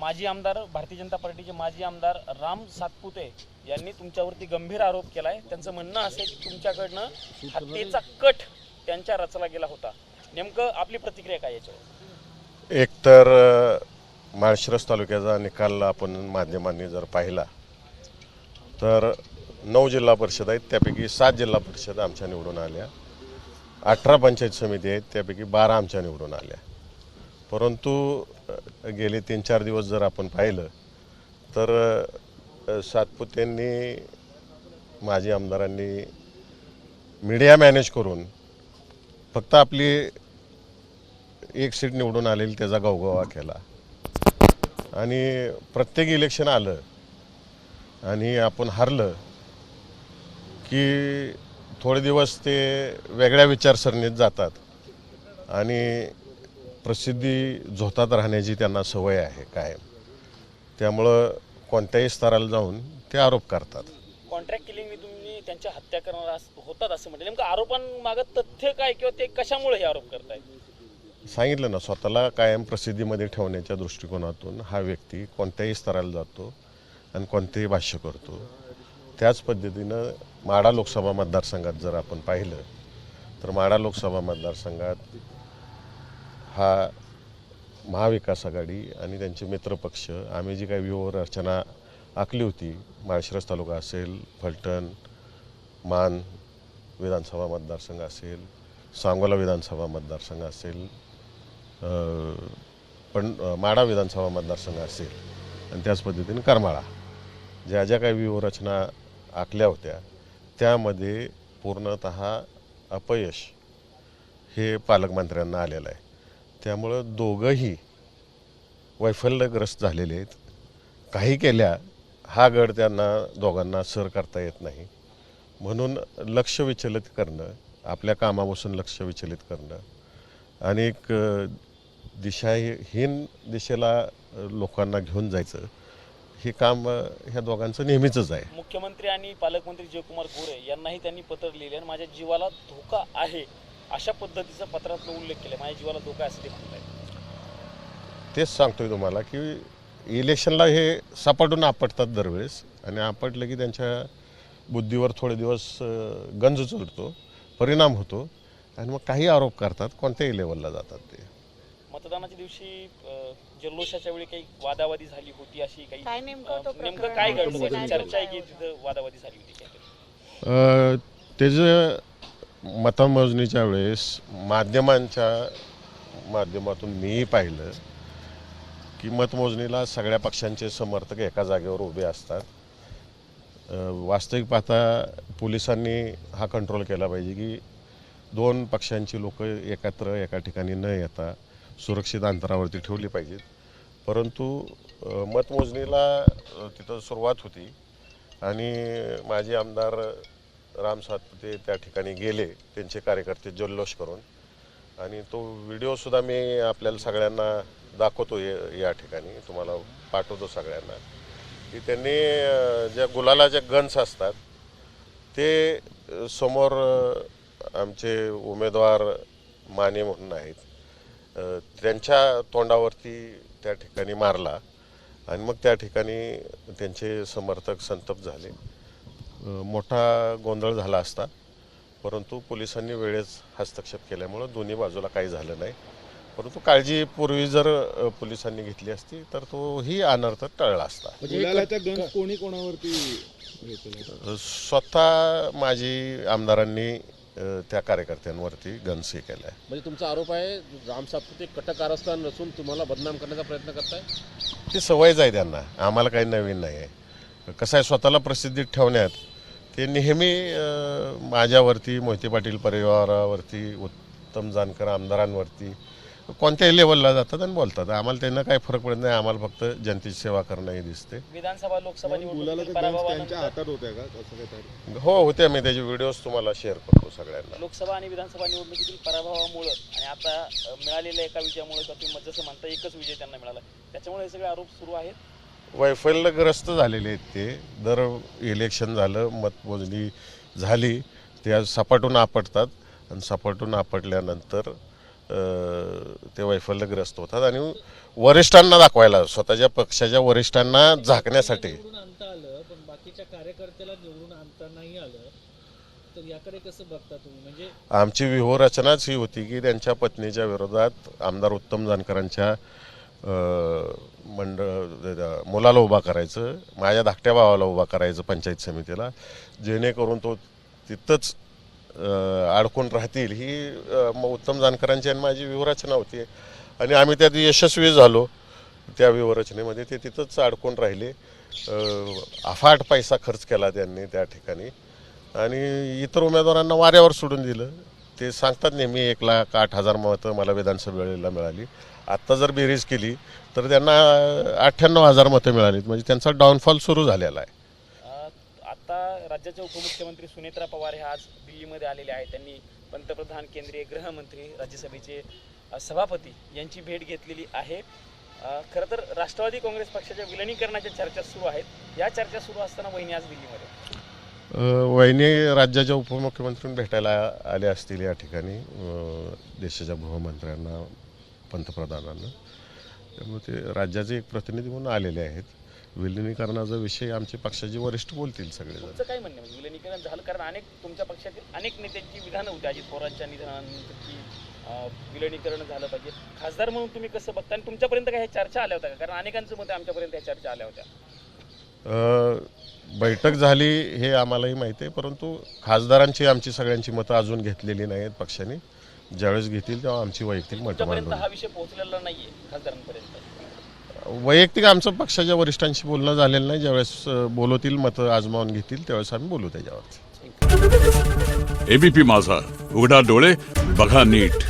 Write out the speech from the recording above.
माजी आमदार भारतीय जनता पार्टीचे माजी आमदार राम सातपुते यांनी तुमच्यावरती गंभीर आरोप केलाय। त्यांचं म्हणणं असे की तुमच्याकडनं हत्येचा कट त्यांच्या रचला गेला होता। नेमकं आपली प्रतिक्रिया काय याच्यावर? एकतर माळशिरस तालुक्याचा निकाल आपण माध्यमांनी जर पाहिला तर 9 जिल्हा परिषद आहेत, त्यापैकी 7 जिल्हा परिषद आमच्या निवडून आल्या, 18 पंचायत समिती आहेत, त्यापैकी 12 आमच्या निवडून आल्या। परंतु गेले 3-4 दिवस जर आपण पाहिलं तर सातपुतेंनी माजी आमदारांनी मीडिया मॅनेज करून फक्त आपली एक सीट निवडून आलेली त्याचा गवगवा केला आणि प्रत्येक इलेक्शन आलं आणि आपण हारलं की थोडे दिवस ते वेगळ्या विचारसरणीत जातात आणि प्रसिद्धी झोतात राहण्याची त्यांना सवय आहे कायम। त्यामुळं कोणत्याही स्तराला जाऊन ते आरोप करतात। कॉन्ट्रॅक्ट किलिंगनी तुम्ही त्यांच्या हत्या करणार होतात असं म्हटलं, नेमकं आरोपांमागं तथ्य काय किंवा ते कशामुळे हे आरोप करताय? सांगितलं ना, स्वतःला कायम प्रसिद्धीमध्ये ठेवण्याच्या दृष्टिकोनातून हा व्यक्ती कोणत्याही स्तराला जातो आणि कोणतेही भाष्य करतो। त्याच पद्धतीनं माढा लोकसभा मतदारसंघात जर आपण पाहिलं तर माढा लोकसभा मतदारसंघात हा महाविकास आघाडी आणि त्यांचे मित्रपक्ष आम्ही जी काही व्यूहरचना आखली होती, माळशिरस तालुका असेल, फलटण, मान विधानसभा मतदारसंघ असेल, सांगोला विधानसभा मतदारसंघ असेल, पण माढा विधानसभा मतदारसंघ असेल आणि त्याच पद्धतीने करमाळा, ज्या ज्या काही व्यूहरचना आखल्या होत्या त्यामध्ये पूर्णतः अपयश हे पालकमंत्र्यांना आलेलं आहे। त्यामुळं दोघंही वैफल्यग्रस्त झालेले आहेत। काही केल्या हा गड त्यांना दोघांना सर करता येत नाही, म्हणून लक्ष विचलित करणं, आपल्या कामापासून लक्ष विचलित करणं आणि एक दिशाहीन दिशेला लोकांना घेऊन जायचं हे काम ह्या दोघांचं नेहमीचंच आहे। मुख्यमंत्री आणि पालकमंत्री जयकुमार गोरे यांनाही त्यांनी पत्र लिहिले आणि माझ्या जीवाला धोका आहे अशा पद्धतीचा पत्रात उल्लेख केला। माझ्या जीवाला धोका आहे असं ते म्हणताय। तेच सांगतोय तुम्हाला की इलेक्शनला हे सपाटून आपटतात दरवेळेस आणि आपटलं की त्यांच्या बुद्धीवर थोडे दिवस गंज चढतो, परिणाम होतो आणि मग काही आरोप करतात, कोणत्याही लेवलला जातात ते। मतदानाच्या दिवशी जल्लोषाच्या वेळी काही वादावादी झाली होती अशी काही नेमकं काय होतं? घडलं? चर्चा आहे की तिथं वादावादी झाली होती? त्याचं मतमोजणीच्या वेळेस माध्यमांच्या माध्यमातून मीही पाहिलं की मतमोजणीला सगळ्या पक्षांचे समर्थक एका जागेवर उभे असतात। वास्तविक पाहता पोलिसांनी हा कंट्रोल केला पाहिजे की 2 पक्षांची लोक एकत्र एका ठिकाणी न येता सुरक्षित अंतरावरती ठेवली पाहिजेत। परंतु मतमोजणीला तिथं सुरुवात होती आणि माजी आमदार राम सातपुते त्या ठिकाणी गेले त्यांचे कार्यकर्ते जल्लोष करून, आणि तो व्हिडिओसुद्धा मी आपल्याला सगळ्यांना दाखवतो, या ठिकाणी तुम्हाला पाठवतो सगळ्यांना, की त्यांनी ज्या गुलालाच्या गन्स असतात ते समोर आमचे उमेदवार माने म्हणून आहेत त्यांच्या तोंडावरती त्या ठिकाणी मारला आणि मग त्या ठिकाणी त्यांचे समर्थक संतप्त झाले। मोठा गोंधळ झाला असता, परंतु पोलिसांनी वेळेस हस्तक्षेप केल्यामुळं दोन्ही बाजूला काही झालं नाही। परंतु काळजीपूर्वी जर पोलिसांनी घेतली असती तर तोही अनर्थ टळला असता। कोणी कोणावरती स्वतः माजी आमदारांनी त्या कार्यकर्त्यांवरती गन्स हे केला आहे। म्हणजे तुमचा आरोप आहे राम सातपुते कटकारस्थान नसून तुम्हाला बदनाम करण्याचा प्रयत्न करताय? ती सवयच आहे त्यांना, आम्हाला काही नवीन नाही आहे। कसं आहे, स्वतःला प्रसिद्धीत ठेवण्यात ते नेहमी माझ्यावरती, मोहिते पाटील परिवारावरती, उत्तम जानकर आमदारांवरती कोणत्याही लेवलला जातात आणि बोलतात। आम्हाला त्यांना काही फरक पडत नाही, आम्हाला फक्त जनतेची सेवा करणं हे दिसते। विधानसभा लोकसभा त्यांच्या हातात होत्या का असं काही? हो होते, मी त्याचे व्हिडिओज तुम्हाला शेअर करतो सगळ्यांना। लोकसभा आणि विधानसभा निवडणुकीतील पराभवामुळे आणि आता मिळालेल्या एका विजयामुळे तुम्ही जसं म्हणता एकच विजय त्यांना मिळाला, त्याच्यामुळे हे सगळे आरोप सुरू आहेत। वैफल्यग्रस्त झालेले आहेत ते। दर इलेक्शन झालं, मतमोजणी झाली, ते सपाटून आपटतात आणि सपाटून आपटल्यानंतर ते वैफल्यग्रस्त होतात आणि वरिष्ठांना दाखवायला, स्वतःच्या पक्षाच्या वरिष्ठांना झाकण्यासाठी. निवडून आणता आलं पण बाकीच्या कार्यकर्त्याला निवडून आणता नाही आलं, तर याकडे कसं बघता तुम्ही? म्हणजे आमची व्यूहरचनाच ही होती की त्यांच्या पत्नीच्या विरोधात आमदार उत्तम जानकरांच्या मुलाला उभा करायचं, माझ्या धाकट्या भावाला उभा करायचं पंचायत समितीला, जेणेकरून तो तिथंच अडकून राहतील, ही उत्तम जानकरांची आणि माझी व्यूहरचना होती. आणि आम्ही त्यात यशस्वी झालो. त्या व्यूहरचनेमध्ये ते तिथंच अडकून राहिले. अफाट पैसा खर्च केला त्यांनी त्या ठिकाणी आणि इतर उमेदवारांना वाऱ्यावर सोडून दिलं. ते सांगतात नेहमी 1,08,000 मतं मला विधानसभेला मिळाली. आत्ता जर बेरीज केली तर त्यांना 98,000 मतं मिळालीत. म्हणजे त्यांचा डाऊनफॉल सुरू झालेला आहे. आता राज्याचे उपमुख्यमंत्री सुनेत्रा पवार हे आज दिल्लीमध्ये आलेले आहेत. त्यांनी पंतप्रधान, केंद्रीय गृहमंत्री, राज्यसभेचे सभापती यांची भेट घेतलेली आहे. खरं तर राष्ट्रवादी काँग्रेस पक्षाच्या विलिनीकरणाच्या चर्चा सुरू आहेत. या चर्चा सुरू असताना वहिनी आज दिल्लीमध्ये वहिनी राज्याच्या उपमुख्यमंत्र्यांना भेटायला आले असतील या ठिकाणी, देशाच्या गृहमंत्र्यांना, पंतप्रधानांना. त्यामुळे ते राज्याचे एक प्रतिनिधी म्हणून आलेले आहेत. विलिनीकरणाचा विषय आमचे पक्षाचे वरिष्ठ बोलतील सगळे. तुमचं काय म्हणणं म्हणजे विलिनीकरण झालं? कारण अनेक तुमच्या पक्षातील अनेक नेत्यांची विधानं होती. अजित पवारांच्या निधनानंतर की विलिनीकरण झालं पाहिजे. खासदार म्हणून तुम्ही कसं बघता आणि तुमच्यापर्यंत काय ह्या चर्चा आल्या होत्या का? कारण अनेकांचं मत आमच्यापर्यंत ह्या चर्चा आल्या होत्या. बैठक झाली हे आम्हालाही माहिती आहे, परंतु खासदारांची आमची सगळ्यांची मतं अजून घेतलेली नाही आहेत पक्षाने. ज्यावेळेस घेतील तेव्हा आमची वैयक्तिक मतं तुमच्यापर्यंत मांडू. हा विषय पोहोचलेला नाहीये खासदारांपर्यंत? वैयक्तिक आमचं पक्षाच्या वरिष्ठांशी बोलणं झालेलं नाही. ज्यावेळेस बोलवतील, मतं आजमावून घेतील, त्यावेळेस आम्ही बोलू त्याच्यावरती. एबीपी माझा, उघडा डोळे बघा नीट.